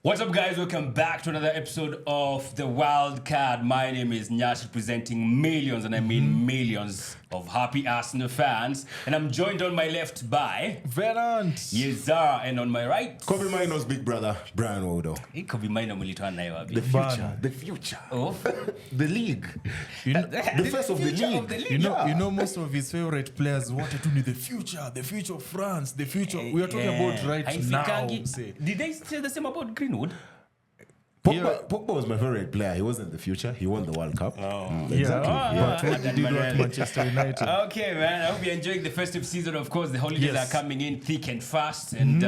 What's up, guys? Welcome back to another episode of the WildCard. My name is Nyash, representing millions, and I mean millions of happy Arsenal fans. And I'm joined on my left by Venant. Yes, sir. And on my right, Kobe Mino's big brother, Brian Wodo. Kobe Mino mulitoa naye wapi? The future. Oh, The league. The face of the league. You know, most of his favorite players wanted to be the future of France, the future. We are talking about right now. Did they say the same about Greenwood? Pogba was my favorite player. He wasn't the future. He won the World Cup. Exactly. But what did you do at Manchester United? Okay, man. I hope you're enjoying the festive season. Of course, the holidays are coming in thick and fast. And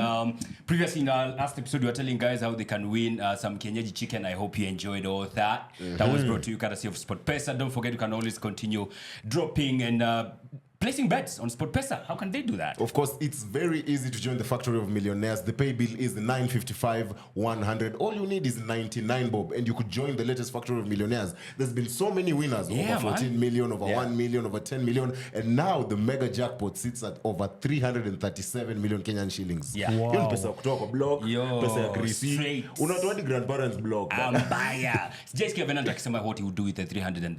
previously in our last episode, we were telling guys how they can win some Kenyaji chicken. I hope you enjoyed all that. That was brought to you courtesy of SportPesa. Don't forget, you can always continue dropping and placing bets on SportPesa. How can they do that? Of course, it's very easy to join the Factory of Millionaires. The pay bill is 955 100. All you need is 99 bob, and you could join the latest Factory of Millionaires. There's been so many winners, over 14 million, over 1 million, over 10 million, and now the mega jackpot sits at over 337 million Kenyan shillings. Yeah. Wow. Hiyo ni pesa ya kutoka kwa blog, pesa ya Krisi. Unatoa di grandparents blog. Mbaya. Sijasikia Venant akisema what he would do with the 300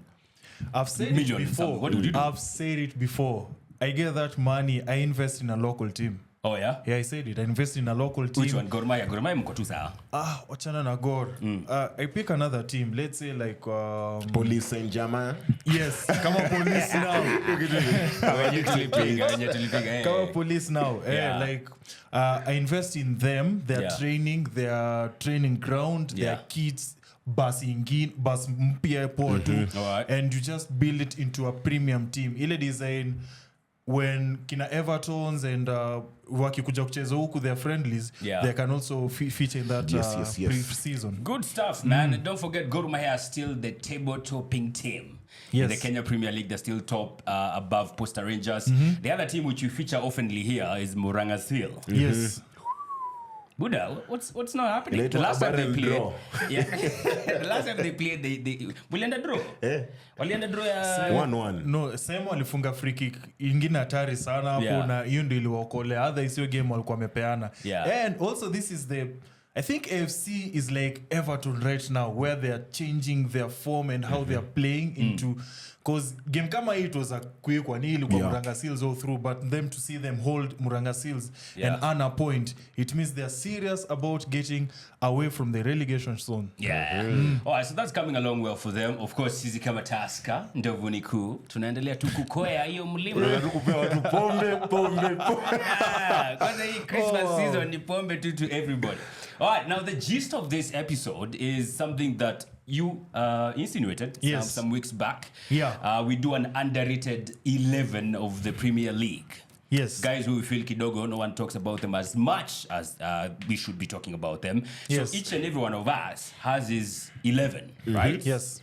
I've said million it before. What would you do? I've said it before. I get that money, I invest in a local team. Oh, yeah? Yeah, I said it. I invest in a local team. Which one? Gor Mahia mko tu sawa. Wachana na Gor. I pick another team. Let's say like Police Saint-Germain. Yes, come on, Police now. Come on, Police now. Yeah. Like I invest in them, their training ground, their kits. Bus mpya poa tu, and you just build it into a premium team. Ile design when kina Evertons and wakikuja kucheza huku their friendlies, they can also feature in that pre-season. Good stuff, man. And don't forget, Gor Mahia are still the table-topping team. Yes. In the Kenya Premier League, they're still top above Posta Rangers. The other team which you feature oftenly here is Murang'a Seal. Yes. Buddha, what's not happening? The last time they played, the last time they played, they walienda draw. Walienda draw 1-1. No, same walifunga free kick ingine hatari sana hapo na hiyo ndio iliwaokolea. Otherwise hiyo game walikuwa wamepeana. And also this is I think AFC is like Everton right now, where they are changing their form and how they are playing into, because game kama it was a quick one, ilikuwa Murang'a Seals all through, but them to see them hold Murang'a Seals and earn a point, it means they are serious about getting away from the relegation zone. All right, so that's coming along well for them. Of course, sisi kama Tusker ndovu ni kuu, tunaendelea tu kukoea hiyo mlima. Kupewa tu pombe. Kwanza hii Christmas season ni pombe to everybody. All right, now the gist of this episode is something that you insinuated some weeks back. We do an underrated 11 of the Premier League. Yes. Guys who we feel kidogo, no one talks about them as much as we should be talking about them. Yes. So each and every one of us has his 11, right? Yes.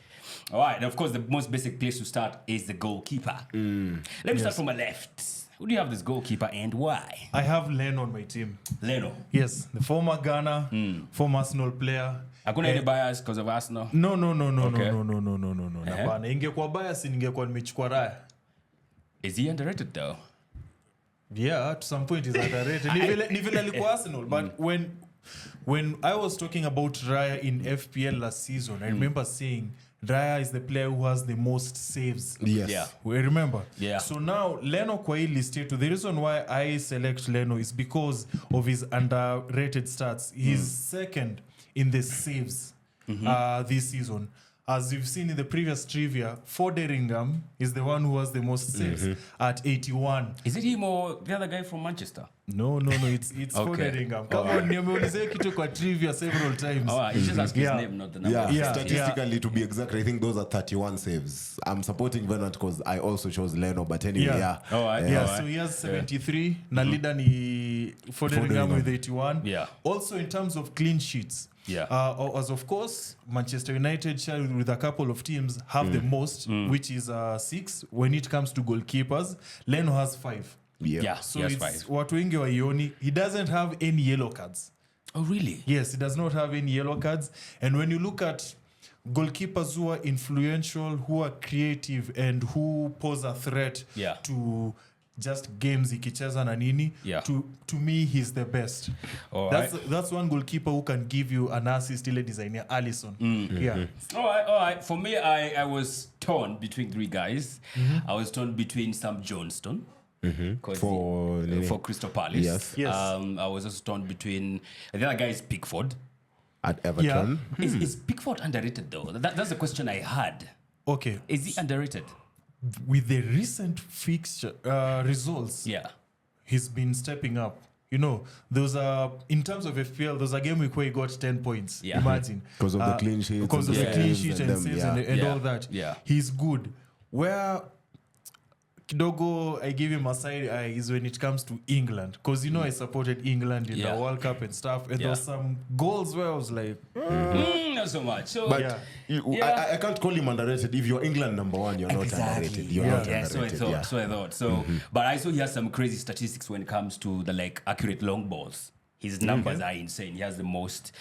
All right, and of course the most basic place to start is the goalkeeper. Let me start from my left. Who do you have this goalkeeper and why? I have Leno on my team. Leno. Yes, the former Ghana, former Arsenal player. Hakuna any bias because of Arsenal? No. Okay. Hapana, ingekuwa bias ningekuwa nimechukua Raya. Is he underrated though? Yeah, to some point he's underrated. Ni vile alikuwa Arsenal, but when I was talking about Raya in FPL last season, I remember saying Raya is the player who has the most saves. Yes. Yeah. We remember. Yeah. So now Leno kwa hii list yetu, the reason why I select Leno is because of his underrated stats. He's second in the saves this season. As you've seen in the previous trivia, Foderingham is the one who has the most saves at 81. Is it him or the other guy from Manchester? No, it's Foderingham. Come on, nimeulizia kitu kwa trivia several times. Oh, you just ask his name, not the number. Statistically, to be exact, I think those are 31 saves. I'm supporting Venant because I also chose Leno, but anyway, So he has 73. Na leader ni Foderingham with 81. Yeah. Also in terms of clean sheets, as of course, Manchester United share with a couple of teams have the most, which is 6. When it comes to goalkeepers, Leno has 5. So it's 5. Watu wengi waioni. He doesn't have any yellow cards. Oh, really? Yes, he does not have any yellow cards. And when you look at goalkeepers who are influential, who are creative, and who pose a threat to just games ikicheza na nini. To me, he's the best. That's one goalkeeper who can give you an assist ile design ya Alisson. All right. For me, I was torn between three guys. I was torn between Sam Johnston. For Crystal Palace. Yes. I was also torn between the other guy is Pickford at Everton. Is Pickford underrated though? That's the question I had. Okay. Is he underrated? With the recent fixture results, he's been stepping up. You know, those are in terms of FPL. There's a game week where he got 10 points. Imagine because of the clean sheets, because of the clean sheet and saves and all that. He's good. Where kidogo I give him a side eye is when it comes to England, because I supported England in the World Cup and stuff, and there was some goals where I was like not so much. So, but I can't call him underrated. If you're England number one, you're not underrated. You're not underrated. So I thought. But I saw he has some crazy statistics when it comes to the accurate long balls. His numbers are insane. He has the most.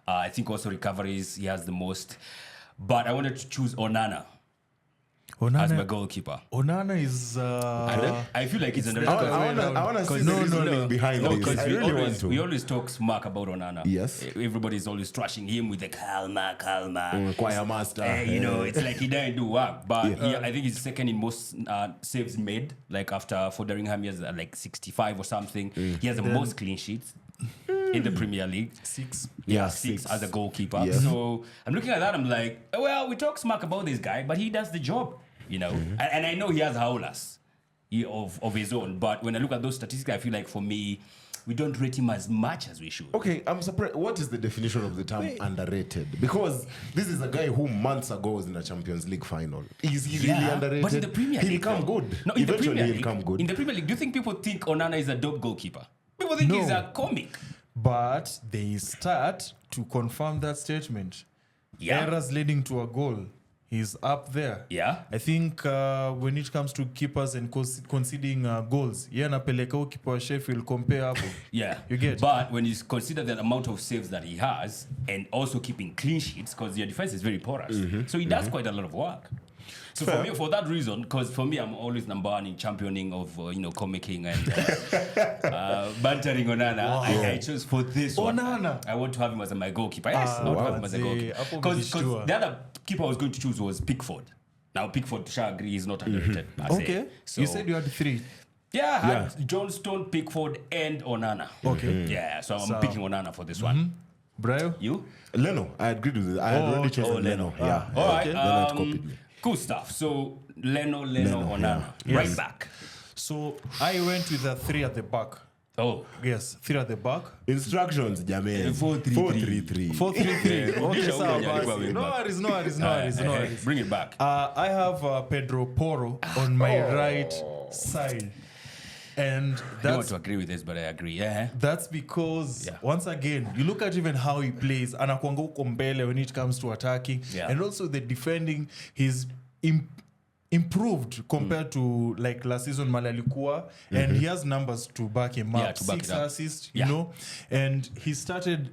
I think also recoveries. He has the most. But I wanted to choose Onana as my goalkeeper. Onana is. I feel like he's underrated. I want to see the reasoning behind this. I really want to. We always talk smack about Onana. Yes. Everybody's always trashing him with the calma. Choir master. It's like he didn't do work. But I think he's second in most saves made. Like after Fotheringham, he has 65 or something. He has the most clean sheets in the Premier League. 6. Six as a goalkeeper. Yeah. So I'm looking at that, I'm like, well, we talk smack about this guy, but he does the job, And I know he has howlers of his own, but when I look at those statistics, I feel like for me, we don't rate him as much as we should. Okay, I'm surprised. What is the definition of the term underrated? Because this is a guy who months ago was in a Champions League final. Is he really underrated? But in the Premier League, he'll come good. No, eventually he'll come good. In the Premier League, do you think people think Onana is a dope goalkeeper? People think he's a comic. But they start to confirm that statement. Errors leading to a goal. He's up there. I think when it comes to keepers and conceding goals, napeleka keeper Sheffield compare. You get. But when you consider the amount of saves that he has and also keeping clean sheets, because your defense is very porous, so he does quite a lot of work. So for me, for that reason, because for me, I'm always number one in championing of comicking and bantering Onana. I chose for this one. I want to have him as my goalkeeper. Yes, I want to have him as a goalkeeper. Because the other keeper I was going to choose was Pickford. Now Pickford, I agree, is not underrated. Okay, so you said you had 3. I had Johnston, Pickford, and Onana. Okay. So I'm picking Onana for this one. Brayo? You? Leno. I agreed with it. I had already chosen Leno. All right. Then it copied me. Cool stuff. So Leno, Onana. Right back. So I went with the 3 at the back. Oh. Yes, 3 at the back. Instructions, Jamel. 4-3-3. 4-3-3. Okay, so no worries. Bring it back. I have Pedro Porro on my right side. And I don't want to agree with this, but I agree. That's because, once again, you look at even how he plays, anakuanga uko mbele when it comes to attacking, and also the defending, he's improved compared to like last season Malalikua, and he has numbers to back him up. 6 assists, and he started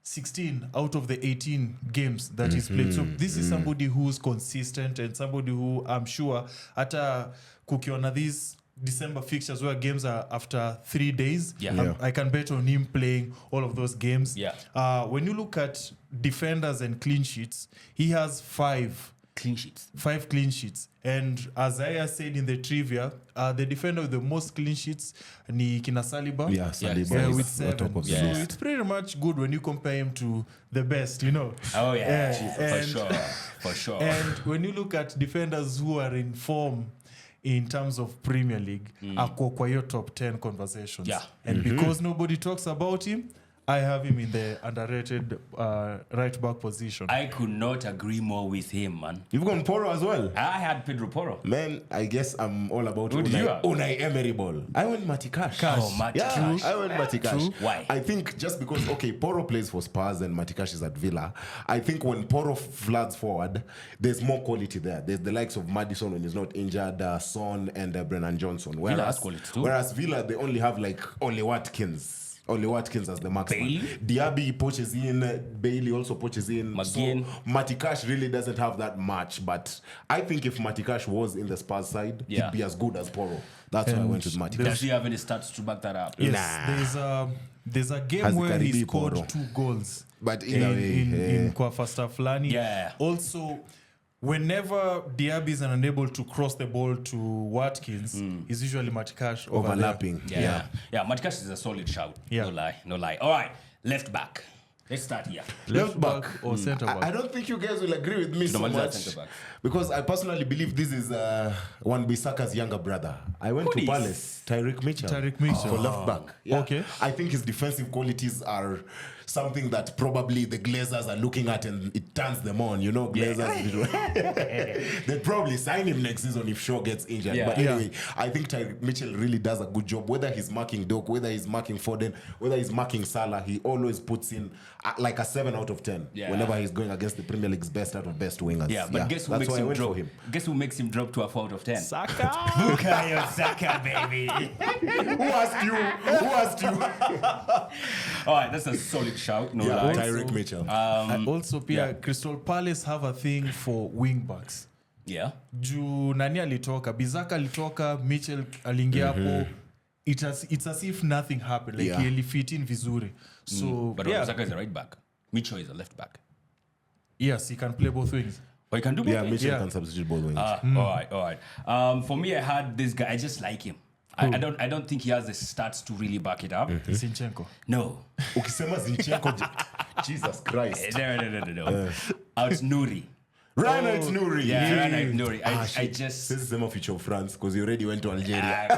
16 out of the 18 games that he's played. So this is somebody who's consistent and somebody who I'm sure hata kukiona these December fixtures where games are after 3 days, I can bet on him playing all of those games. When you look at defenders and clean sheets, he has 5 clean sheets. 5 clean sheets. And as I said in the trivia, the defender with the most clean sheets ni Kina Saliba. Saliba with 7. So it's pretty much good when you compare him to the best, Oh for sure. And when you look at defenders who are in form in terms of Premier League, ako kwa your top 10 conversations. And because nobody talks about him, I have him in the underrated right back position. I could not agree more with him, man. You've gone Porro as well? I had Pedro Porro. Man, I guess I'm all about Unai Emery ball. I went Matty Cash. Matty Cash. I went Matty Cash. True. Why? I think just because, Porro plays for Spurs and Matty Cash is at Villa. I think when Porro floods forward, there's more quality there. There's the likes of Maddison when he's not injured, Son and Brennan Johnson. Villa has quality too. Whereas Villa, they only have like Ole Watkins. Only Watkins as the marksman. Bailey? Diaby poaches in. Bailey also poaches in. McGinn. So Matikash really doesn't have that much. But I think if Matikash was in the Spurs side, he'd be as good as Porro. That's why I went with Matikash. Does he have any stats to back that up? Yes, there's a game where he scored Porro. 2 goals. But in kwa first half flani. Yeah. Also, whenever Diaby is unable to cross the ball to Watkins, is usually Matikash overlapping. Yeah. Matikash is a solid shout. Yeah. No lie. All right, left back. Let's start here. Left back or centre back. I don't think you guys will agree with me so much because I personally believe this is Wan-Bissaka's younger brother. I went to Palace. Tyreek Mitchell for left back. Yeah. Okay. I think his defensive qualities are something that probably the Glazers are looking at and it turns them on. You know, Glazers. They'd probably sign him next season if Shaw gets injured. Yeah. But anyway, I think Tyreek Mitchell really does a good job. Whether he's marking Doak, whether he's marking Foden, whether he's marking Salah, he always puts in like a 7 out of 10 whenever he's going against the Premier League's best out of best wingers. Yeah, but guess who makes him drop? Guess who makes him drop to a 4 out of 10? Saka. Bukayo Saka, baby. Who asked you? All right, that's a solid shout. No Yeah, lie. Tyreek Mitchell. Also, Crystal Palace have a thing for wing backs. Yeah. Juu nani alitoka, Bizaka alitoka, Mitchell aliingia hapo. It's as if nothing happened. Like he fit in vizuri. So But Saka is a right back. Mitchell is a left back. Yes, he can play both wings. Or he can do both. Yeah, Mitchell can substitute both wings. All right. For me, I had this guy. I just like him. I don't think he has the stats to really back it up. Zinchenko. No. Ukisema Zinchenko, Jesus Christ. No. Out Nouri. Reinhard Nouri. Yeah, Reinhard Nouri. I just... This is the future of France because you already went to Algeria.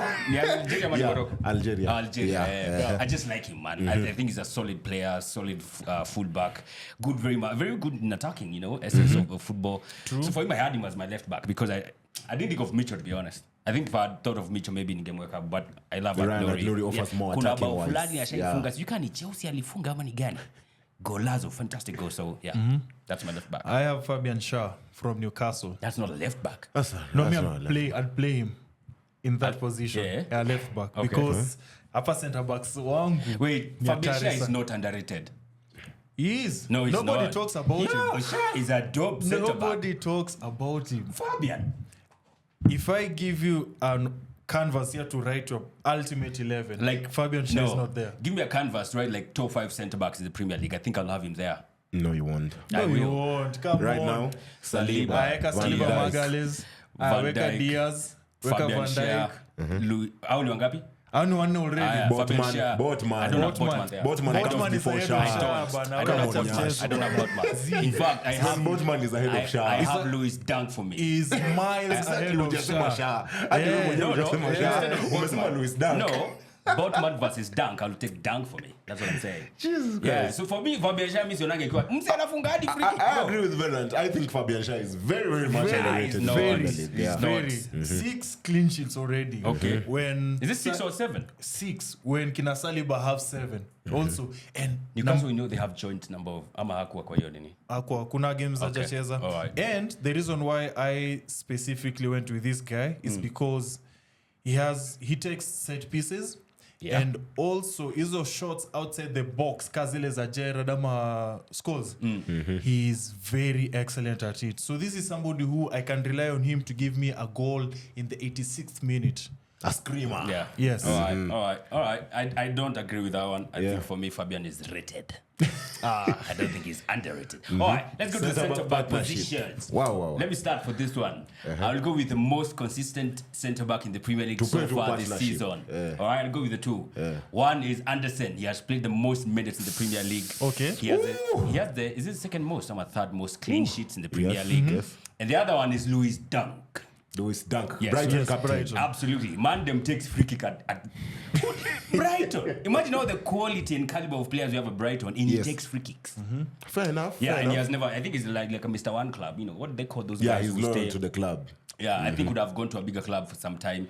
Algeria. Yeah. I just like him, man. I think he's a solid player, solid fullback. Very good in attacking, you know, essence of football. True. So for him, I had him as my left back because I didn't think of Mitchell, to be honest. I think if I had thought of Mitchell, maybe in game work, but I love Reinhard Nouri offers more attacking wise. Kuna bao fulani ashaifunga. You can Chelsea alifunga ama ni gani? Golazo, fantastic goal. So that's my left back. I have Fabian Schär from Newcastle. That's not a left back. I'd play him in that position. Yeah, left back. Okay. Because upper centre backs wangu. Wait, Fabian Schär is not underrated. He is. No, he's Nobody not. talks about him. No, Schär is a dope centre back. Nobody talks about him. Fabian. If I give you a canvas here to write your ultimate 11, like Fabian Schär is not there. Give me a canvas, right? Like top 5 centre backs in the Premier League. I think I'll have him there. No, you won't. No, you won't. Come right on. Now, Saliba. Aeka Saliba Magalhaes. Weka Diaz. Weka Van Dijk. Louis. Auli wangapi? I know one already. Botman. I don't have Botman there. Botman is ahead of Schär. I don't have Botman. In fact, I have Botman is ahead of Schär. I have Louis Dunk for me. He's miles ahead of Schär. No. Botman versus Dunk, I'll take Dunk for me. That's what I'm saying. Jesus Christ. So for me, Fabian Schär means I agree with Bernard. I think Fabian Schär is very, very much underrated. Very. 6 clean sheets already. Okay. Is it 6 or 7? 6. When Kina Saliba have 7. Also. And Newcastle, we know they have joint number of Hakuwa kwa hiyo nini. Kuna games za cheza. And the reason why I specifically went with this guy is because he takes set pieces. Yeah. And also hizo shots outside the box kazile za Gerrard ama Scholes, he's very excellent at it. So this is somebody who I can rely on him to give me a goal in the 86th minute. A screamer. Yeah. Yes. All right. I don't agree with that one. I think for me, Fabian is rated. I don't think he's underrated. All right, let's go to the centre-back positions. Wow. Let me start for this one. I'll go with the most consistent centre-back in the Premier League so far this season. All right, I'll go with the 2. One is Anderson. He has played the most minutes in the Premier League. Okay. He has the is it second most or third most clean sheets in the Premier League? And the other one is Louis Dunk. Louis Dunk. Yes, Brighton. Absolutely. Mandem takes free kick at Brighton. Imagine all the quality and caliber of players we have at Brighton, and he takes free kicks. Fair enough. He has never. I think it's like a Mr. One club. You know what they call those guys? Yeah, he's loyal to the club. Yeah, I think would have gone to a bigger club for some time.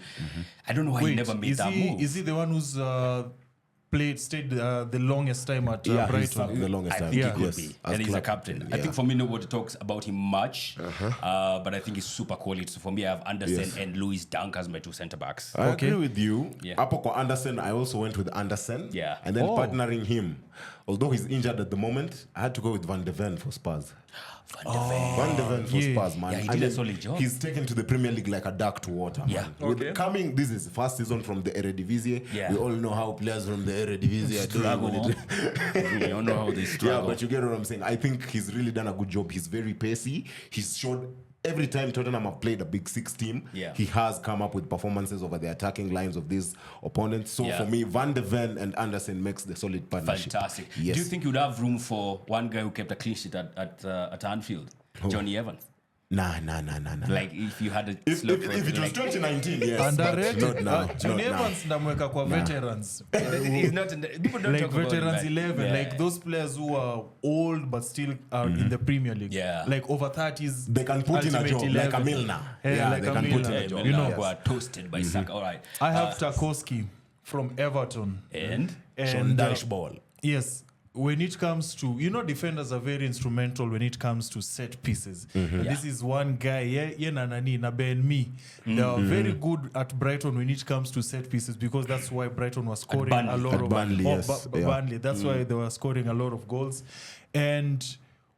I don't know why he never made that move. Is he the one who's stayed the longest time at He's Brighton. stuck the longest time. I think he could Yes, be. as And he's a club. captain. I think for me, nobody talks about him much. But I think he's super quality. So for me, I have Anderson and Louis Dunk as my two centre backs. I agree with you. Yeah. Hapo kwa Anderson, I also went with Anderson. Yeah. And then partnering him. Although he's injured at the moment, I had to go with Van de Ven for Spurs. Van de Ven for Spurs, man. Yeah, he did a solid job. He's taken to the Premier League like a duck to water, man. Yeah. With this is the first season from the Eredivisie. Yeah. We all know how players from the Eredivisie are doing. We don't know how they Yeah, struggle. but you get what I'm saying. I think he's really done a good job. He's very pacey. He's showed every time Tottenham have played a Big Six team, he has come up with performances over the attacking lines of these opponents. So for me, Van de Ven and Anderson makes the solid partnership. Fantastic. Yes. Do you think you'd have room for one guy who kept a clean sheet at Anfield? Johnny Evans. Nah. Like if you had a If slot it was like, 2019, yes. Underrated. But not now. Johnny Not now. Evans ndamweka kwa veterans. he's not in the, people don't Like talk about veterans him, 11, yeah. like those players who are old but still are in the Premier League. Yeah. Like over 30s. They can put in a ultimate job, 11. like a Milner. Yeah, like they a can put in Milner. a job. You know, who are toasted by Saka. All right. I have Tarkowski from Everton. And Sean Dyche ball. Yes. When it comes to, defenders are very instrumental when it comes to set pieces. This is one guy, na Ben Me. They are very good at Brighton when it comes to set pieces because that's why Brighton was scoring a lot of Burnley, yes. Burnley. That's why they were scoring a lot of goals. And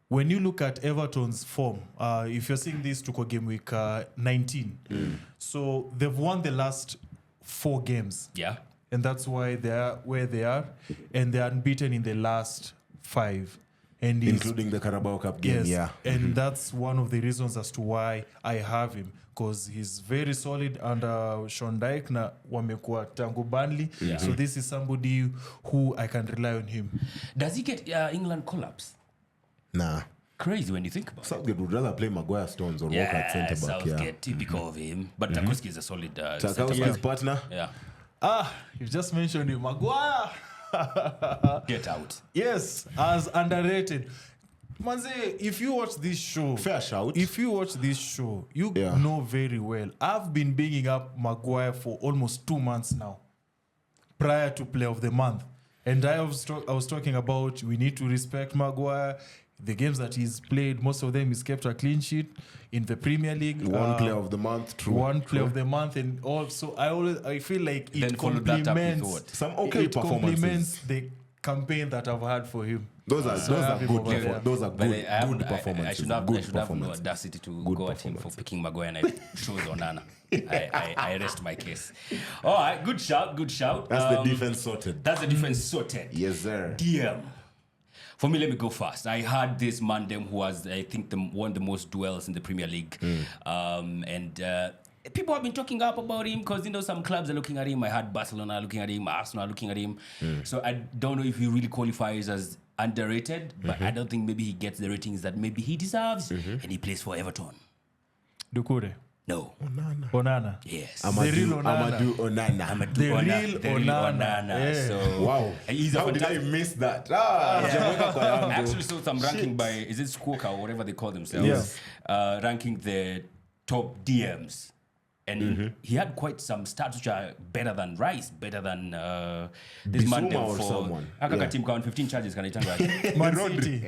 when you look at Everton's form, if you're seeing this to game week 19, so they've won the last 4 games. yeah. And that's why they are where they are, and they're unbeaten in the last 5, and Including the Carabao Cup game, and that's one of the reasons as to why I have him, because he's very solid under Sean Dyche na wamekuwa tangu Burnley. So this is somebody who I can rely on him. Does he get England collapse? Nah. Crazy when you think about it. Southgate would rather play Maguire Stones or walk at centre back. Southgate, typical of him. But Tarkowski is a solid Tarkowski's partner. Yeah. You've just mentioned him, Maguire. Get out. Yes, as underrated. Manze, if you watch this show, Fair shout. If you watch this show, you know very well. I've been bigging up Maguire for almost 2 months now, prior to Play of the Month, and I was talking about we need to respect Maguire. The games that he's played, most of them he's kept a clean sheet in the Premier League. One player of the month, true. One player of the month, and also I feel like it complements some okay performances. Complements the campaign that I've had for him. Those are good. Those are good. Good performances. I should have no audacity to go at him for picking Maguire and I chose Onana. I rest my case. All right, good shout. That's the defense sorted. Yes, sir. DM. For me, let me go first. I had this Mandem who was, I think, one of the most duels in the Premier League. And people have been talking up about him because, some clubs are looking at him. I had Barcelona looking at him, Arsenal looking at him. So I don't know if he really qualifies as underrated, but I don't think maybe he gets the ratings that maybe he deserves. And he plays for Everton. Doucouré. No. Onana. Yes. Amadou Onana. The real Onana. Yeah. So, wow. How did I miss that? I actually saw some ranking by, is it Squawka or whatever they call themselves, ranking the top DMs. And he had quite some stats which are better than Rice, better than this man or for someone. Aka team count 15 charges can Rodri.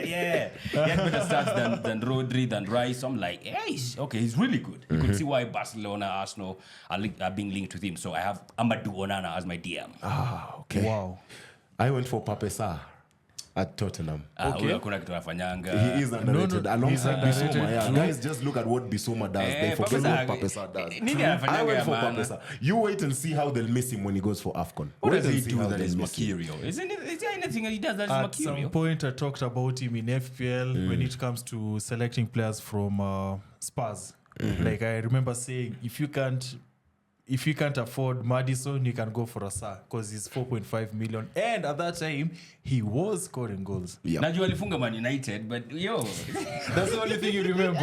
Yeah. He had better stats than Rodri, than Rice. So I'm like, hey, he's really good. You could see why Barcelona, Arsenal are being linked with him. So I have Amadou Onana as my DM. Okay. Wow. I went for Pape Sarr at Tottenham. He is underrated. Alongside Bissouma, guys, just look at what Bissouma does. They forget what Pape Sarr does. I went for Pape Sarr. You wait and see how they'll miss him when he goes for AFCON. What does he do that is mercurial? Is there anything he does that is mercurial? At some point, I talked about him in FPL when it comes to selecting players from Spurs. Like I remember saying, if you can't afford Maddison, you can go for a Sarr because he's 4.5 million. And at that time, he was scoring goals. Najua alifunga Man United, but that's the only thing you remember.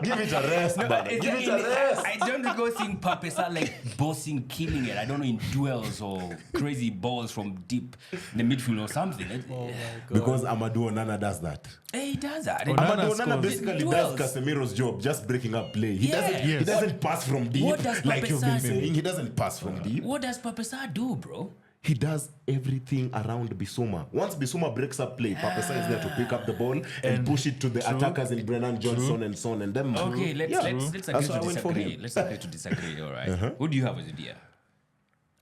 Give it a rest, Give it a rest. I don't go seeing Pape Sarr like bossing, killing it. I don't know, in duels or crazy balls from deep in the midfield or something. Oh my God. Because Amadou Onana does that. He does that. Amadou Onana basically does Casemiro's job, just breaking up play. He doesn't pass from deep, like you've been saying. He doesn't pass from deep. What does Pape Sarr do, bro? he does everything around Bissouma. Once Bissouma breaks up play, Papesa is there to pick up the ball and push it to the attackers in Brennan Johnson and Son and them. Okay, let's agree to disagree. Let's agree to disagree. All right. Who do you have as a dear?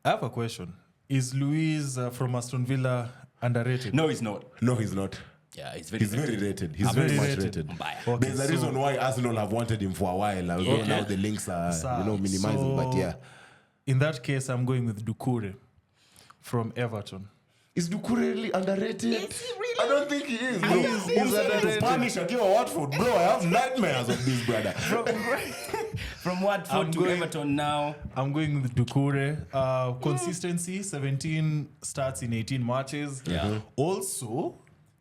I have a question. Is Luis from Aston Villa underrated? No, he's not. No, he's not. Yeah, he's very rated. He's very much rated. Okay, There's a reason why Arsenal have wanted him for a while. Although now the links are, minimizing. But yeah. In that case, I'm going with Doucouré from Everton. Is Doucouré really underrated? Is he really? I don't think he is. He's underrated. Spanish Akiwa Watford. Bro, I have nightmares of this brother. From Watford to Everton now. I'm going with Doucouré. Consistency, 17 starts in 18 matches. Yeah. Also,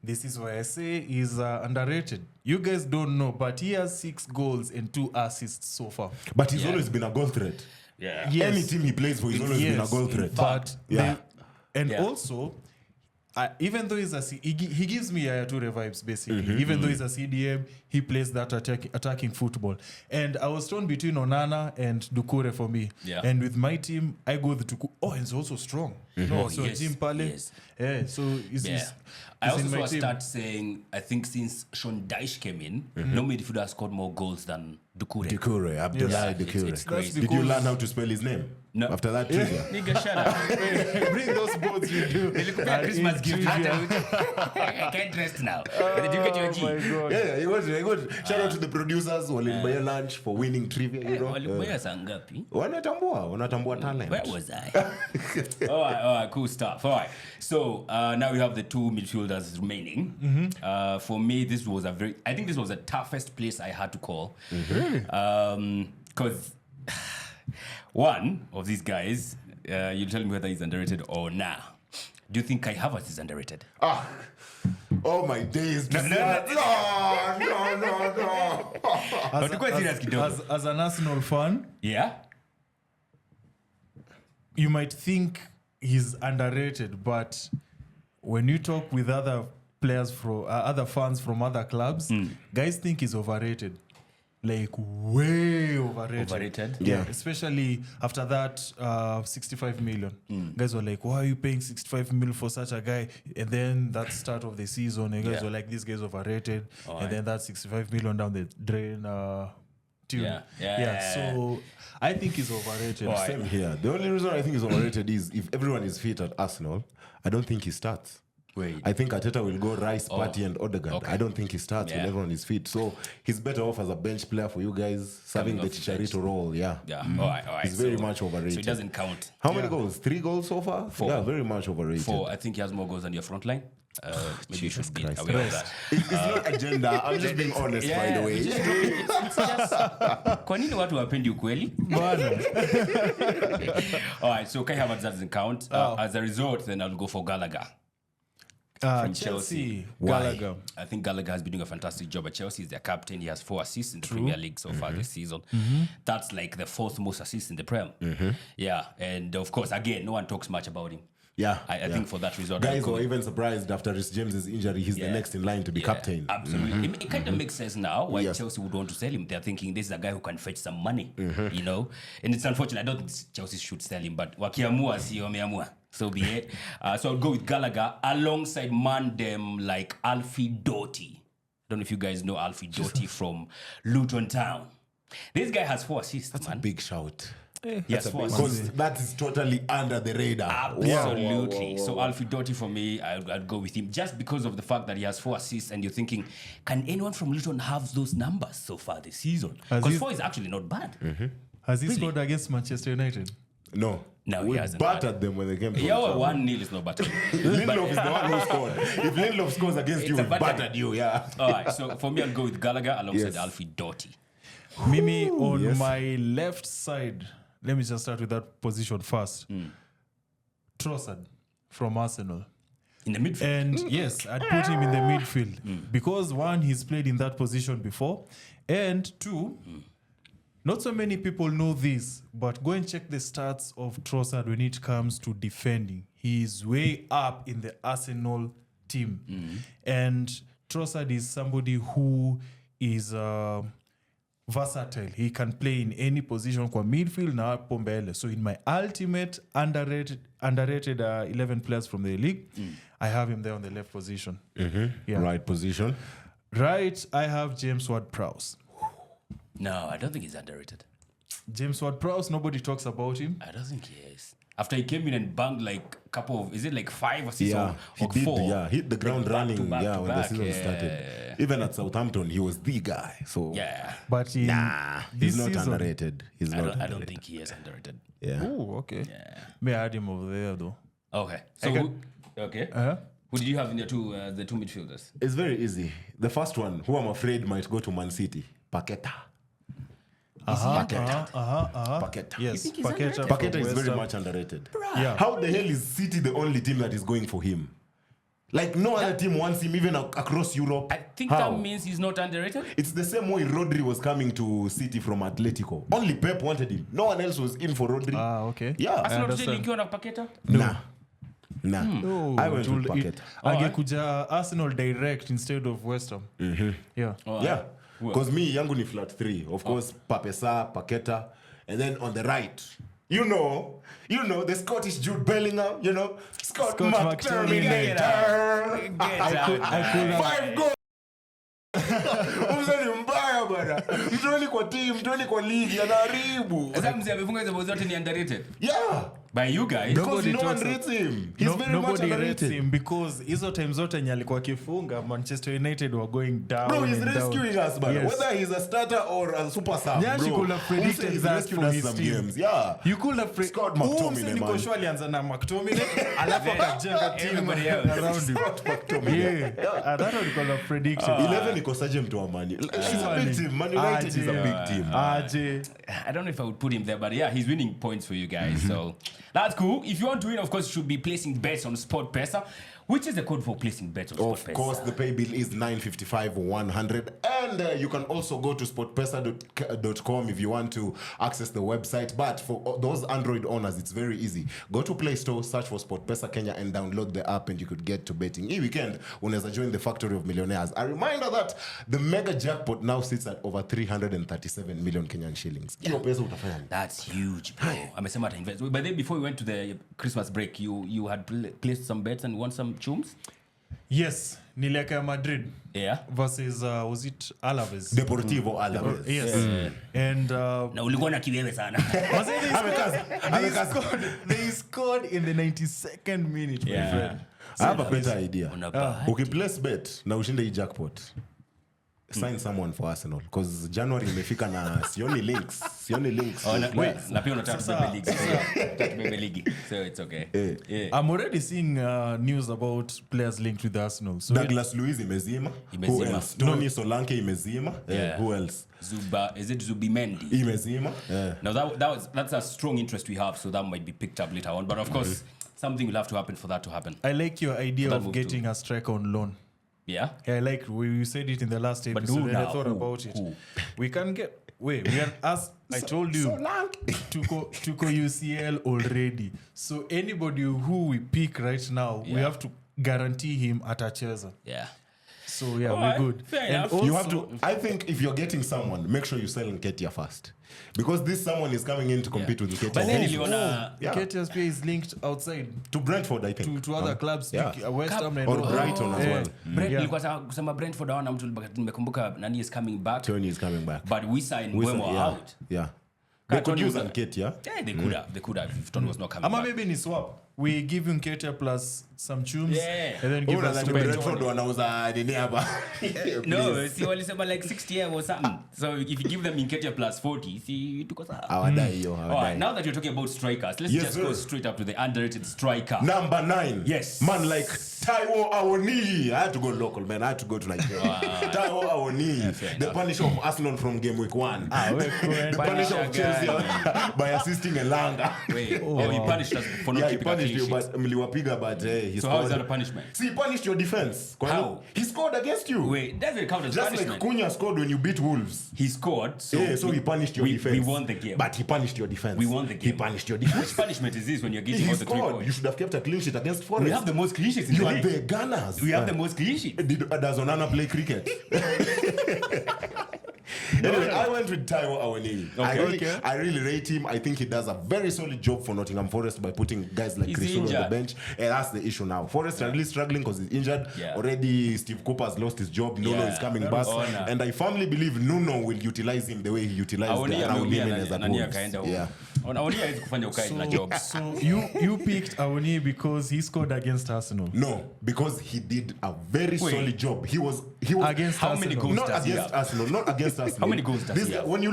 this is why I say he's underrated. You guys don't know, but he has 6 goals and 2 assists so far. But he's always been a goal threat. Yeah. Yes. Any team he plays for, he's always been a goal threat. But Yeah. also, even though he's he gives me Yaya Toure vibes basically. Even though he's a CDM, he plays that attacking football. And I was torn between Onana and Doucouré for me. Yeah. And with my team, I go with Doucouré. Oh, and he's also strong. No, so yes, Jim Pale. yes. Yeah, so he's I also in my saw a team. start saying, I think since Sean Dyche came in, no midfielder has scored more goals than Doucouré. Doucouré, Abdoulaye Doucouré. It's crazy. Did you learn how to spell his name? No. After that trivia? Nigga, shut up. Bring those boards you do. Christmas gift. trivia. I can't rest now. Did you get your G? Oh my God. Yeah, he got. Shout out to the producers who will buy lunch for winning trivia. You know, Walikuwa saa ngapi? wanatambua talent. Where was I? all right, cool stuff. All right, so now we have the 2 midfielders remaining. For me, I think this was the toughest place I had to call. Because one of these guys, you'll tell me whether he's underrated or nah. Do you think Kai Havertz is underrated? Oh my days. No. As an Arsenal fan, Yeah. you might think he's underrated, but when you talk with other players from other fans from other clubs, guys think he's overrated. Like way overrated. Yeah. Especially after that 65 million. Guys were like, why are you paying 65 million for such a guy? And then that start of the season, and guys were like, this guy's overrated. And then that 65 million down the drain. So I think he's overrated. Same here. The only reason I think he's overrated is if everyone is fit at Arsenal, I don't think he starts. Wait. I think Arteta will go Rice, Partey, and Odegaard. Okay. I don't think he starts when everyone is fit. So he's better off as a bench player for you guys, serving the Chicharito role. Yeah. All right. He's very much overrated. So it doesn't count. How many goals? 3 goals so far? 4. Yeah, very much overrated. 4. I think he has more goals than your front line. Maybe you should be Christ. aware of that. It's not agenda. I'm just being honest, by the way. It's just kwa nini watu wapendi ukweli? All right, so Kai Havertz doesn't count. As a result, then I'll go for Gallagher. From Chelsea. Gallagher. I think Gallagher has been doing a fantastic job at Chelsea. He's their captain. He has 4 assists in the Premier League so far this season. That's like the 4th most assists in the Prem. Yeah, and of course, again, no one talks much about him. Yeah, I think for that reason, guys were even surprised after Reece James's injury. He's the next in line to be captain. Absolutely, it kind of makes sense now why Chelsea would want to sell him. They're thinking this is a guy who can fetch some money, you know. And it's unfortunate. I don't think Chelsea should sell him, but wakiamua si wameamua. So be it. So I'll go with Gallagher alongside Mandem like Alfie Doughty. I don't know if you guys know Alfie Doughty from Luton Town. This guy has 4 assists. That's a big shout. Yes, because that is totally under the radar. Absolutely. So Alfie Doughty for me, I'd go with him just because of the fact that he has 4 assists, and you're thinking, can anyone from Luton have those numbers so far this season? Because 4 is actually not bad. Has he scored against Manchester United? No, he we hasn't. battered them when they came to 1-0 is no better. Lindelof is the one who scored. If Lindelof scores against you, we battered you, All right, so for me, I'll go with Gallagher alongside Alfie Doughty. Mimi, on my left side, let me just start with that position first. Trossard from Arsenal. In the midfield? And yes, I'd put him in the midfield. Because 1, he's played in that position before. And 2, not so many people know this, but go and check the stats of Trossard when it comes to defending. He's way up in the Arsenal team. And Trossard is somebody who is versatile. He can play in any position kwa midfield na hapo mbele. So in my ultimate underrated 11 players from the league, I have him there on the left position. Yeah. Right position. Right, I have James Ward-Prowse. No, I don't think he's underrated. James Ward-Prowse, nobody talks about him. I don't think he is. After he came in and banged like a couple of, is it like 5 or 6 Yeah, he or did. 4? Yeah, hit the ground Like running. back to When back. the season started. Even at Southampton, he was the guy. So Yeah. But in he's this not season, underrated. He's I not. don't Underrated. think he is underrated. Yeah. Oh, okay. Yeah. May I add him over there though? Okay. So okay. Who did you have in the two midfielders? It's very easy. The first one, who I'm afraid might go to Man City, Paqueta. Paqueta. Yes, think he's Paqueta. Paqueta from is West very Ham. much underrated. Yeah. How the hell is City the only team that is going for him? Like no other team wants him even across Europe. I think How? that means he's not underrated. It's the same way Rodri was coming to City from Atletico. Only Pep wanted him. No one else was in for Rodri. Okay. Yeah. Arsenal understand. linkiwa na Paqueta? Nah. Oh, I went with it- Paqueta. angekuja Arsenal direct instead of West Ham. Yeah. Yeah. Because me, yangu ni flat 3. Of course, Papesa, Paqueta. And then on the right, you know, the Scottish Jude Bellingham, Scott McTominay. I could have 5 goals. Umzani mbaya bwana. Mtoni kwa team, mtoni kwa ligi, anaharibu. Sasa mzee amefunga hizo bao zote ni underrated. Yeah. By you guys. Because Nobody no one talks rates him. He's very much nobody rates underrated. him because hizo time zote nye alikuwa akifunga Manchester United were going down. Bro, he's and down. rescuing us, man. Yes. Whether he's a starter or a super sub, Nyashi bro. could have predicted He's that rescued for us his some team. games. Yeah. You could have Scott McTominay, man. Niko alianza na McTominay alafu akajenga team Everybody else. around him. Scott McTominay. Yeah. That one could have predicted. 11 ikosaje mtu wa Mani. She's a big team. Man United is a big team. Aje. I don't know if I would put him there, but yeah, he's winning points for you guys. So that's cool. If you want to win, of course, you should be placing bets on Sport Pesa. Which is the code for placing bets on Sport Pesa? Of course, the pay bill is 955-100. And you can also go to sportpesa.com if you want to access the website. But for those Android owners, it's very easy. Go to Play Store, search for SportPesa Kenya, and download the app, and you could get to betting. This weekend, unaweza join the factory of millionaires. A reminder that the mega jackpot now sits at over 337 million Kenyan shillings. Hiyo pesa utafanya nini? That's huge, bro. Amesema ata invest. But then before we went to the Christmas break, you had placed some bets and won some chums? Yes, niliaka Madrid Yeah. versus was it Alaves? Deportivo Alaves. Yes. And Na ulikuwa na kiwewe sana. they scored in the 92nd minute, my Yeah. friend. I have a better idea. Unabahati. Ukiplace bet na ushinde hii jackpot, sign someone for Arsenal because January imefika na sioni links. Oh, na pia unataka tubebe ligi. Unataka tubebe ligi. So it's okay. Yeah. I'm already seeing news about players linked with Arsenal. So Douglas Luiz imezima. Who Imezima. else? Tony Solanke imezima. Yeah. Who else? Is it Zubimendi? Imezima. Yeah. Now that's a strong interest we have, so that might be picked up later on. But of course, something will have to happen for that to happen. I like your idea That of move getting a striker on loan. Yeah. I like we said it in the last But episode who and I now? thought Who? about it. Who? We can get we are as I told you Tuko UCL already. So anybody who we pick right now, we have to guarantee him atacheza. Yeah. So yeah, Alright, we're good. fair And enough. also, You have to. I think if you're getting someone, make sure you sell Nketiah first, because this someone is coming in to compete with Nketiah. But then Also, niliona yeah. Nketiah's pay is linked outside to Brentford, I think. to other clubs, yeah. West Ham and Or all. Brighton as well. nilikuwa kusema Brentford hawana mtu nimekumbuka nani is coming back. Tony is coming back. But we signed Mbeumo yeah. out. Yeah. They could Tony use was- Nketiah. Yeah, they could have. They could have if Tony was not coming Ama back. maybe ni swap. We give him Nketiah plus some chums Yeah. and then give Ura us like to Brentford wanauza nini hapa? No, see walisema like 60 or something. So if you give them Nketiah plus 40, see tuko sawa. Hawadai hiyo, All hawadai. right, now that you're talking about strikers, let's Yes, just go sir. straight up to the underrated striker. Number 9. Yes. Man like Taiwo Awoniyi. I had to go local, man. I had to go to Nigeria. Taiwo Awoniyi. fair The enough. punisher of Arsenal from game week 1. The punisher of Punisher Chelsea by assisting Elanga. Wait, he punished us for not Yeah, he keeping a punished clean you, sheet. but mliwapiga, but he So how is scored. that a punishment? See, he punished your defense. Kwa How? hiyo, he scored against you. Wait, doesn't count as Just like punishment. Cunha scored when you beat Wolves. He scored, so, So he punished your we defense. won the game. But he punished your defense. We won the game. He punished your defense. Which punishment is this when you're getting He all the 3 scored. points? You should have kept a clean sheet against Forest. We have the most clean sheets in You the are league. the Gunners. We have the most clean sheets. Does Onana play cricket? Anyway, I went with Taiwo Awoniyi. Okay. I really rate him. I think he does a very solid job for Nottingham Forest by putting guys like Chris Wood on the bench. And that's the issue now. Forest are really struggling because he's injured. Yeah. Already Steve Cooper's lost his job. Nuno is coming back. And I firmly believe Nuno will utilize him the way he utilized Raul Jimenez at Wolves. Yeah. So you picked Awoniyi because he scored against Arsenal. No, because he did a very solid job. He was against how many goals not does against Arsenal, not against Arsenal. How many goals does he have? When you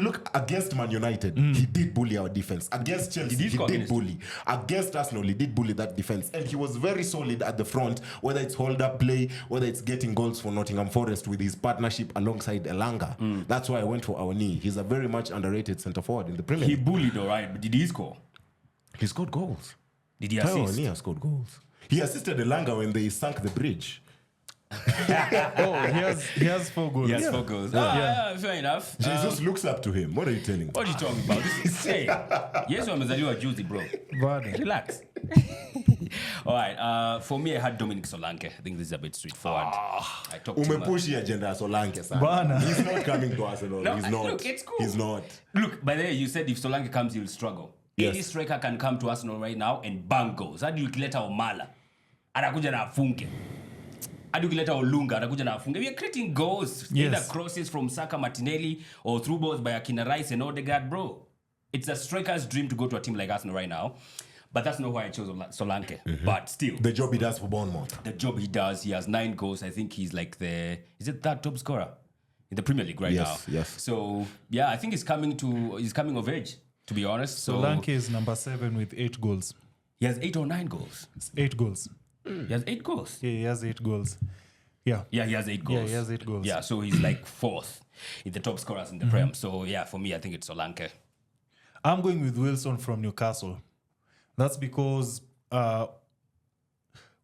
look against Man United, he did bully our defense. Against Chelsea, he did bully. Against Arsenal, he did bully that defense, and he was very solid at the front. Whether it's hold up play, whether it's getting goals for Nottingham Forest with his partnership alongside Elanga. That's why I went for Awoniyi. He's a very much underrated centre forward in the Premier League. He bullied, all right, but did he score? He scored goals. Did he assist? Awoniyi scored goals. He assisted Elanga when they sank the bridge. He has 4 goals. He has 4 goals. Fair enough. Jesus looks up to him. What are you telling me? What are you talking about? This is insane. Yes, amezaliwa juzi, bro. Relax. All right. For me, I had Dominic Solanke. I think this is a bit straightforward. I talked to him. Umepush the agenda Solanke, sir. He's not coming to Arsenal. No, he's not. Look, it's cool. He's not. Look, by the way, you said if Solanke comes, he'll struggle. Yes. Any striker can come to Arsenal right now and bang goals. Hadi ukileta Omala, anakuja na afunge. Hadi ukileta Olunga, anakuja na afunge. We are creating goals. Yes. Either crosses from Saka, Martinelli, or through balls by Akina Rice and Odegaard, bro. It's a striker's dream to go to a team like Arsenal right now. But that's not why I chose Solanke. But still. The job he does for Bournemouth. The job he does. He has 9 goals. I think he's like is it that top scorer in the Premier League right now? Yes. So, yeah, I think he's coming of age, to be honest. So Solanke is number 7 with 8 goals. He has 8 or 9 goals. 8 goals. He has 8 goals. Yeah, he has 8 goals. Yeah. Yeah, he has 8 goals. Yeah, he has 8 goals. Yeah, so he's like 4th in the top scorers in the Prem. So, yeah, for me, I think it's Solanke. I'm going with Wilson from Newcastle. That's because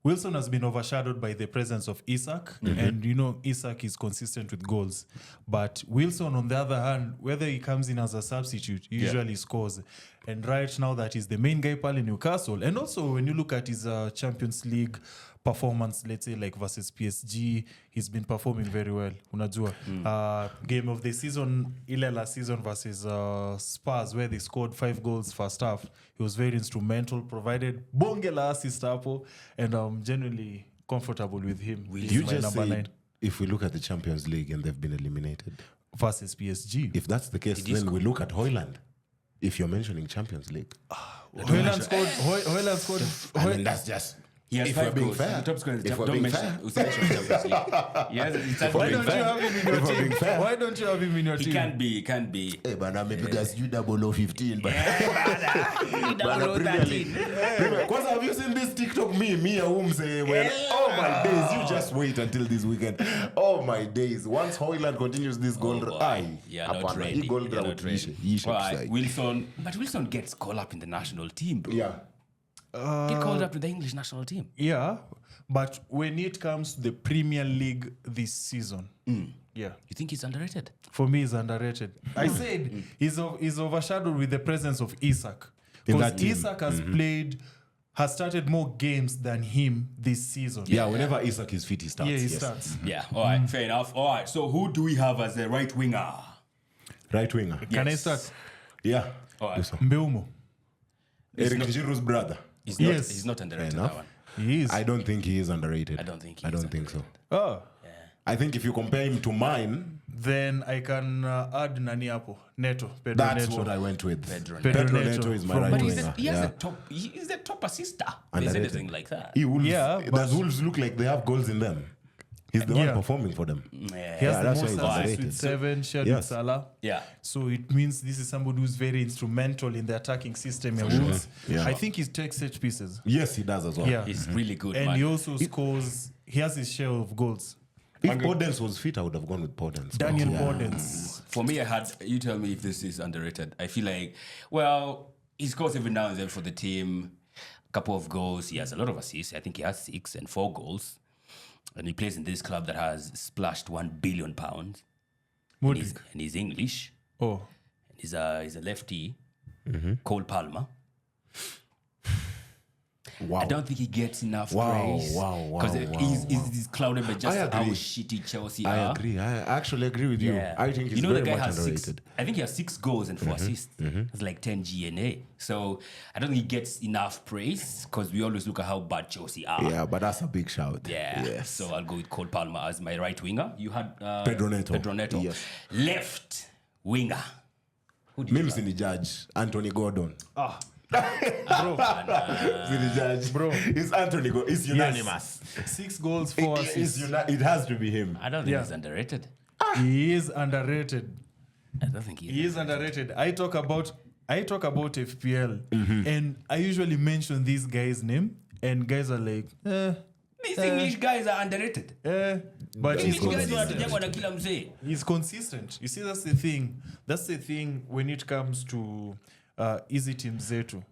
Wilson has been overshadowed by the presence of Isak. And, Isak is consistent with goals. But Wilson, on the other hand, whether he comes in as a substitute, he usually scores. And right now, that is the main guy pal in Newcastle. And also, when you look at his Champions League performance, let's say like versus PSG, he's been performing very well. Unajua. Game of the season, last season versus Spurs, where they scored 5 goals first half. He was very instrumental, provided bongela assist hapo, and I'm genuinely comfortable with him. You just said, if we look at the Champions League and they've been eliminated versus PSG. If that's the case, then we look at Højlund. If you're mentioning Champions League. Højlund scored. I mean, that's just... He has 5 goals. Fair. Top scorer in the Champions League. Why don't you have him in your team? He can't be. Hey, but I'm because you 0015. But because have you seen this TikTok me whom say, oh my days, you just wait until this weekend. Oh my days. Once Højlund continues this goal, not ready. Wilson, but Wilson gets called up in the national team, bro. Yeah. Get called up to the English national team. Yeah, but when it comes to the Premier League this season, you think he's underrated? For me, he's underrated. I said he's overshadowed with the presence of Isak. Because Isak has started more games than him this season. Yeah, whenever Isak is fit, he starts. Yeah, he starts. Yeah, all right, fair enough. All right, so who do we have as the right winger? Right winger. Can I start? Yeah. All right. Mbeumo. Eric Giroud's brother. He's not underrated, that one. He is. I don't think he is underrated. I don't think so. Oh. Yeah. I think if you compare him to mine, then I can add Nani hapo. Neto. Pedro that's Neto. what I went with. Pedro Neto is my right winger. He's the top assister. Is anything like that? Does Wolves look like they have goals in them? He's the one performing for them. He has the most assists with 7, shared with Salah. Yeah. So it means this is somebody who's very instrumental in the attacking system. I think he takes set pieces. Yes, he does as well. Yeah. He's really good, and man. He also scores. He has his share of goals. If Podence was fit, I would have gone with Podence. Daniel Podence. For me, you tell me if this is underrated. I feel like, he scores every now and then for the team. A couple of goals. He has a lot of assists. I think he has 6 and 4 goals. And he plays in this club that has splashed £1 billion. And he's English. Oh. And he's a lefty. Cole Palmer. Wow. I don't think he gets enough Wow, praise. wow, Because he's clouded by just how agree. shitty Chelsea I are. agree. I actually agree with you. Yeah. I think he's the very guy much has underrated. I think he has 6 goals and 4 assists. It's like 10 GNA. So I don't think he gets enough praise because we always look at how bad Chelsea are. Yeah, but that's a big shout. Yeah. Yes. So I'll go with Cole Palmer as my right winger. You had Pedro Neto. Yes. Left winger. Who did Mims in the judge, Anthony Gordon. Bro, In the judge, Bro. It's Anthony Gordon. It's unanimous. 6 goals, 4 assists. It has to be him. I don't think he's underrated. He is underrated. I don't think He is underrated. I talk about FPL, and I usually mention this guy's name, and guys are like, These English guys are underrated. but he's English guys consistent. wanatujengwa na kila mzee. He's consistent. You see, that's the thing. That's the thing when it comes to easy team zetu.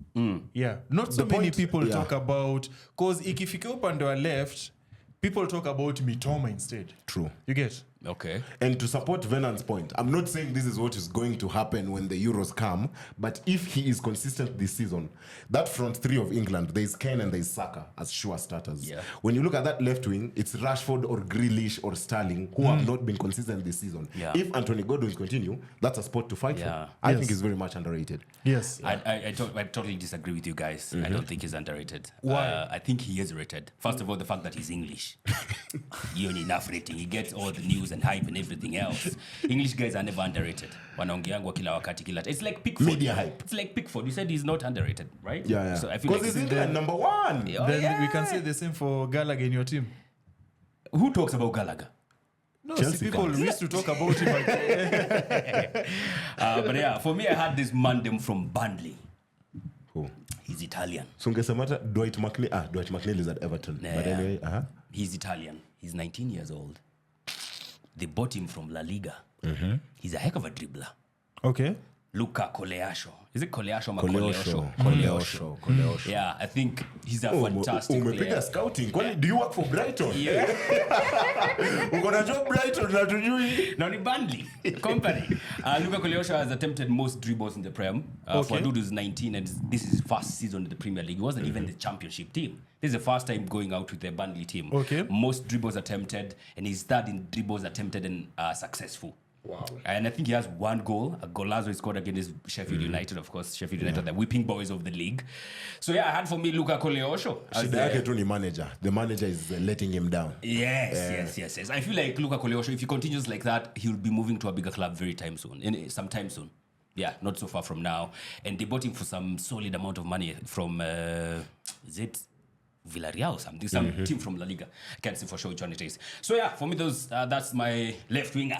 Yeah, not so The many point- people yeah. talk about, because ikifika upande wa left, people talk about Mitoma instead. True. You get? Okay. And to support Venan's point, I'm not saying this is what is going to happen when the Euros come, but if he is consistent this season, that front three of England, there's Kane and there's Saka as sure starters. Yeah. When you look at that left wing, it's Rashford or Grealish or Sterling who have not been consistent this season. Yeah. If Anthony Gordon continue, that's a spot to fight Yeah. for. I Yes. think he's very much underrated. Yes. I totally disagree with you guys. I don't think he's underrated. Why? I think he is rated. First of all, the fact that he's English. You need enough rating. He gets all the news and hype and everything else. English guys are never underrated. Wanaongeangwa kila wakati kila. It's like Pickford. Media hype. It's like Pickford. You said he's not underrated, right? Yeah, yeah. So I feel Because like he's England number one. Oh, Then yeah. we can say the same for Gallagher in your team. Who talks about Gallagher? No, Chelsea see, people fans. used to talk about him. But yeah, for me, I had this Mandem from Burnley. Who? He's Italian. So ungesemata Dwight McNeil. Dwight McNeil is at Everton. Yeah. But anyway, He's Italian. He's 19 years old. They bought him from La Liga. He's a heck of a dribbler. Okay. Luca Coleasho. Is it Coleasho or Coleosho. Coleosho? Coleosho. Yeah, I think he's a fantastic Umepiga player. scouting. Kwani do you work for Brighton? Yeah. Uko na job Brighton na tujui. Now, Burnley company. Luca Coleosho has attempted most dribbles in the Prem. For Okay. a dude who's 19, and this is his first season in the Premier League. He wasn't even the championship team. This is the first time going out with the Burnley team. Okay. Most dribbles attempted, and he's third in dribbles attempted and successful. Wow. And I think he has 1 goal. A golazo he scored against Sheffield United, of course. Sheffield United, the whipping boys of the league. So yeah, I had for me Luca Coleosho. as Shida the- yake tu ni manager. The manager is letting him down. Yes. I feel like Luca Coleosho, if he continues like that, he'll be moving to a bigger club sometime soon. Yeah, not so far from now. And they bought him for some solid amount of money from, is it Villarreal or something? Some team from La Liga. I can't say for sure which one it is. So yeah, for me, that's my left winger.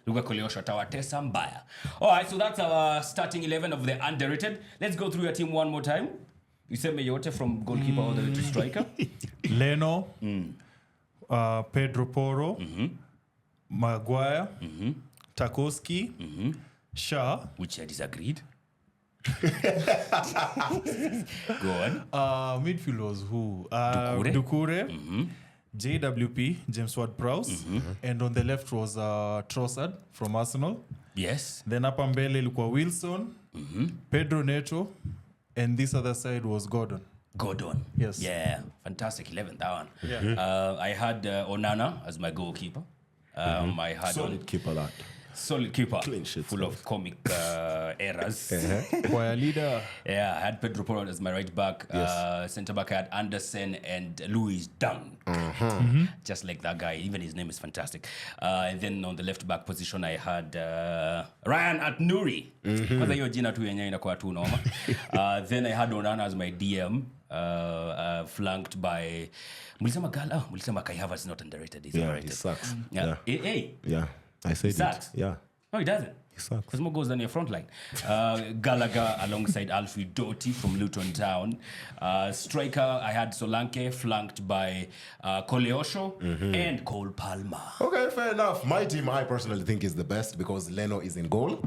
Luka Coleosho atawatesa mbaya. All right, so that's our starting 11 of the underrated. Let's go through your team one more time. You said Mayotte from goalkeeper all the way to striker. Leno, Pedro Porro, Maguire, Tarkowski, Shah. Which I disagreed. Go on. Midfield was who? Doucouré. Doucouré, JWP, James Ward-Prowse, and on the left was Trossard from Arsenal. Yes. Then hapa mbele ilikuwa Wilson, Pedro Neto, and this other side was Gordon. Yes. Yeah, fantastic 11, that one. Yeah. I had Onana as my goalkeeper. I had Solid keeper that. solid keeper, Clean sheet full of comic errors. Choir leader. Yeah, I had Pedro Porro as my right back. Yes. Center back, I had Anderson and Louis Dunk. Just like that guy. Even his name is fantastic. And then on the left back position, I had Ryan At-Nouri. Kwanza hiyo jina tu yenyewe inakuwa tu noma. Then I had Onana as my DM. Flanked by Mulisema Kai Havertz is not underrated. He's Yeah, overrated. he sucks. Yeah. Hey, Yeah, I said sucks. it. Yeah. no, he doesn't. He sucks. There's more goals than your front line. Gallagher alongside Alfie Doughty from Luton Town. Striker, I had Solanke flanked by Coleosho and Cole Palmer. Okay, fair enough. My team, I personally think, is the best because Leno is in goal.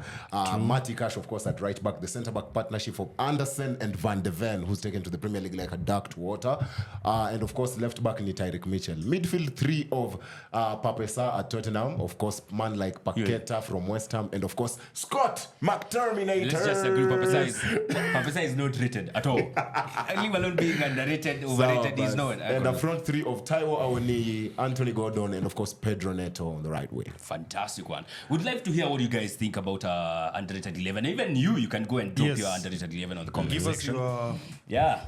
Matty Cash, of course, at right back. The centre-back partnership of Anderson and Van de Ven, who's taken to the Premier League like a duck to water. And, of course, left back ni Tyreek Mitchell. Midfield 3 of Papesa at Tottenham. Of course, man like Paqueta from West Ham. And, of of course, Scott McTerminator. Let's just agree, Papasa is not rated at all. Leave alone being underrated, overrated, he's not. And the front three of Taiwo Awoniyi, Anthony Gordon, and of course Pedro Neto on the right wing. Fantastic one. Would like to hear what you guys think about underrated 11. Even you can go and drop your underrated 11 on the comment section. Give us your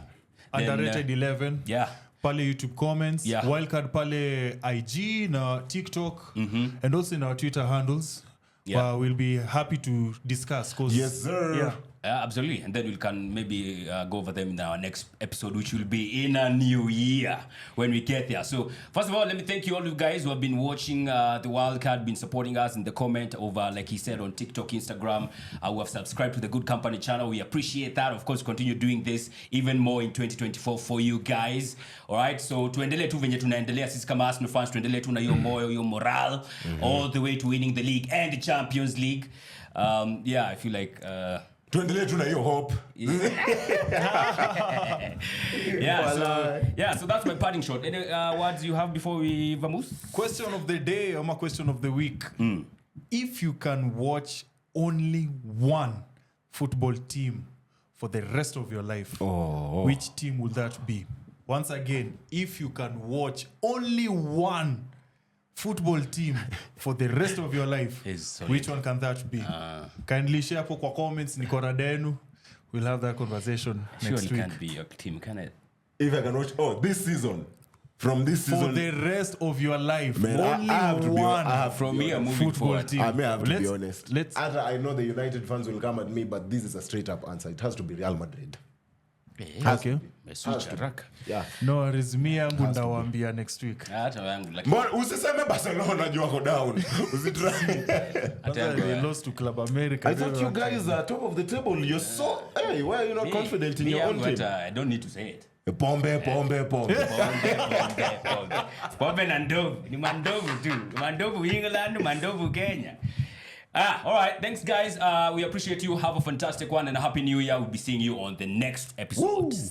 underrated 11. Yeah. Pale YouTube comments, Wildcard pale IG, na TikTok, and also in our Twitter handles. We'll be happy to discuss. Yes, sir. Yeah. Absolutely. And then we can maybe go over them in our next episode, which will be in a new year when we get there. So, first of all, let me thank you all you guys who have been watching the Wildcard, been supporting us in the comment over, like he said, on TikTok, Instagram, who have subscribed to the Good Company channel. We appreciate that. Of course, continue doing this even more in 2024 for you guys. All right? So, tuendelee tu venye tunaendelea sisi kama Arsenal fans, tuendelee tu na your moyo, your morale, all the way to winning the league and the Champions League. I feel like... tuendelee tu na hiyo hope. So that's my parting shot. Any words you have before we vamoose? Question of the day or my question of the week. If you can watch only one football team for the rest of your life, which team will that be? Once again, if you can watch only one football team for the rest of your life, which one can that be? Kindly share hapo kwa comments, niko radenu. We'll have that conversation next week. Surely can't be your team, can it? If I can watch this season, from this season, for the rest of your life, man, only I have to one from here moving forward. team. I may have to be honest. I know the United fans will come at me, but this is a straight up answer. It has to be Real Madrid. Okay. Yeah. No worries, me yangu ndawaambia next week. Hata yangu like usiseme Barcelona juu wako down. Usitry. They lost to Club America. I thought you guys are top of the table. You're so why are you not confident in your own team? I don't need to say it. Pombe. Pombe na ndovu. Ni mandovu tu. Mandovu England, mandovu Kenya. All right. Thanks, guys. We appreciate you. Have a fantastic one and a happy new year. We'll be seeing you on the next episode. Woo!